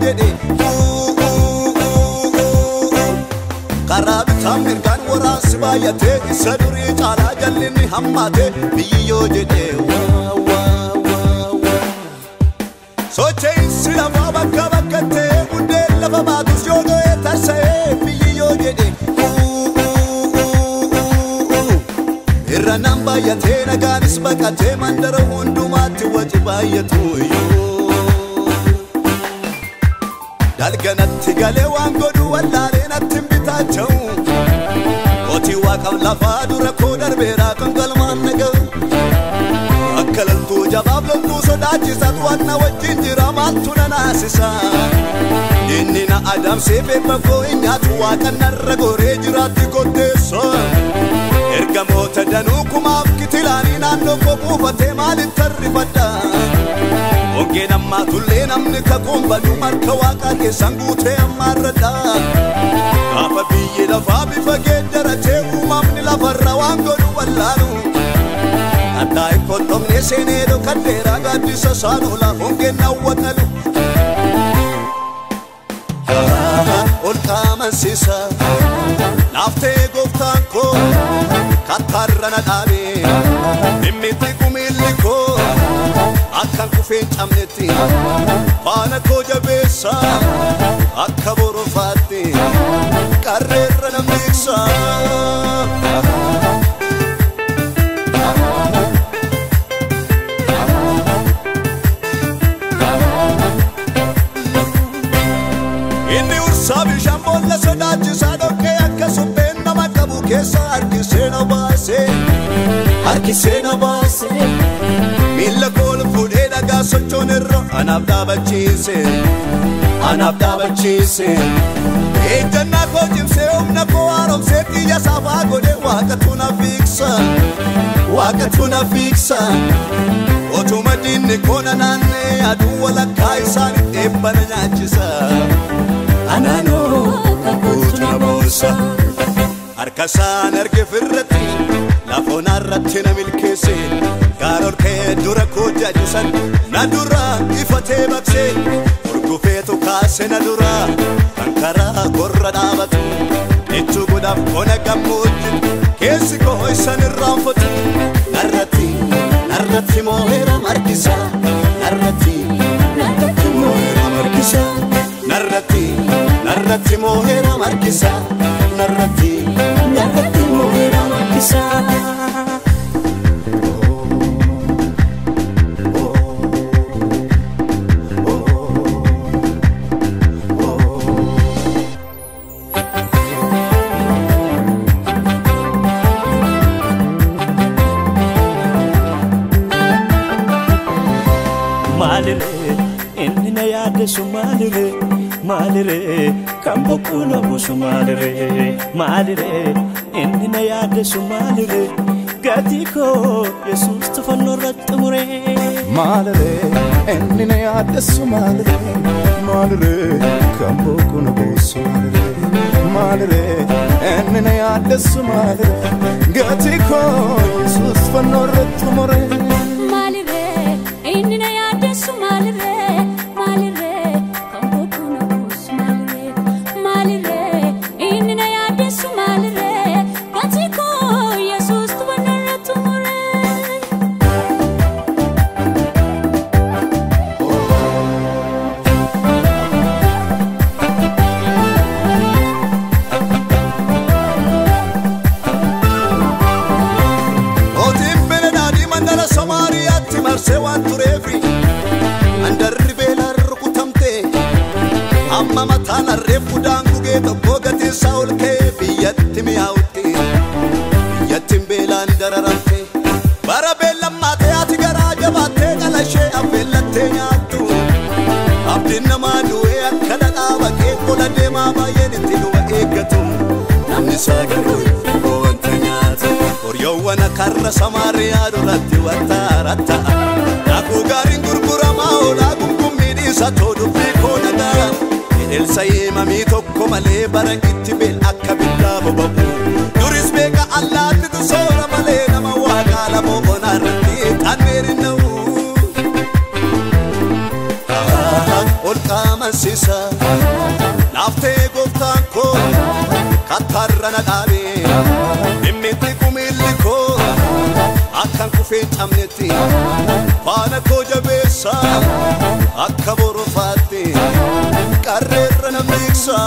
jede Karabi tamir kan waras bayate saduri chala jalini hammate biyo jede Soche sila baba kabakate udella baba tusyodo etase biyo jede Irranamba yatena ganis bakate mandara hundumati wajibayatu Dalganatti gale waan godu wallaaleen attin bitaachau Oti waaqam lafaa dura koo darbeera kan galmaan naga'u Akka laltuu jabaaf loltuu sodaachisatu wanna wajjin jira maaltu na naasisa Inni na adamsee beekma koo hin nyaatu waaqan narra goree jiraatti kotteessa Ergamoota danuu kumaaf kitilaanii naannoo koo buufatee maalitti arrifadha Ogeen ammaa tullee namni kakuun baduu marka waaqaa keessan guutee ammaarradha Gaafa biyyi lafaa bifa geeddaratee uumamni lafarra waan godhu wallaanu Addaa hin qottomne seenee dhokadheeraa gaaddisa saanolaa hongeen nawwatalu Ol qaamansiisa Naaftee gooftaan koo Kattarra na dhaabee Mimmitti kumilli koo Akkan kufeen cabnetti Faana koo jabeessa Akka borofaatti Qarreerra na miiksa Inni ursaa bishaan boolla sodaachisaa dhokkee akka supheen nama qabu keessa harkisee na baase Milla kool fuudhee dhagaa sochoon irra anaaf dhaabachiise Ejjannaa koo cimsee humna koo haaromsee xiyya saafaa godhee waaqatu na fiiksa Otuma diinni koona naannee aduu walakkaa isaanitti eebbana nyaachisa Anaanoo kakuutu na boossa Harka isaan arge firratti lafoonarratti na milkeesse Gaarol kee dura koo jaajisan na dura ifatee baqsee Urgufeetu kaase na dura kan karaa gorra dhaabatu Itti godhaaf kona gammoojji keessi koo isan irraanfatu Narratti mooheera markisa Narratti mooheera markisa Narratti mooheera markisa Narratti mooheera markisa Malire kamboku na busu malire inni na yaaddesu malire gatiko Yesus tufanno rattumure malire inni na yaaddesu malire kamboku na busu malire inni na yaaddesu malire gatiko Yesus tufanno rattumure malire inni na yaaddesu malire Mama tana refu dangu geto bogati saul ke biyatti miauti biyatti belan dararante barabella mate ati garaja batte kalashe abellate nyatu abdinna maduwe akada dawa ke kola de mama yeniti duwa egatu namni sagaru wanta nyatu oryo wana karra samaria dolatti watarata aku garin gurgura maola gumgumidi satodu fikona da El sayema mi tokko male barakitti bel akka billa bobabu Duris beka Allah tu sora male nama waqala mo onarti kaneri no Ol qama barsiisa Naaftee gooftaan koo kattarra na dhaabe Mimmitti kumilli koo akkan kufee cabnetti faana koo jabeessa akka borofaatti qarreerra na miiksa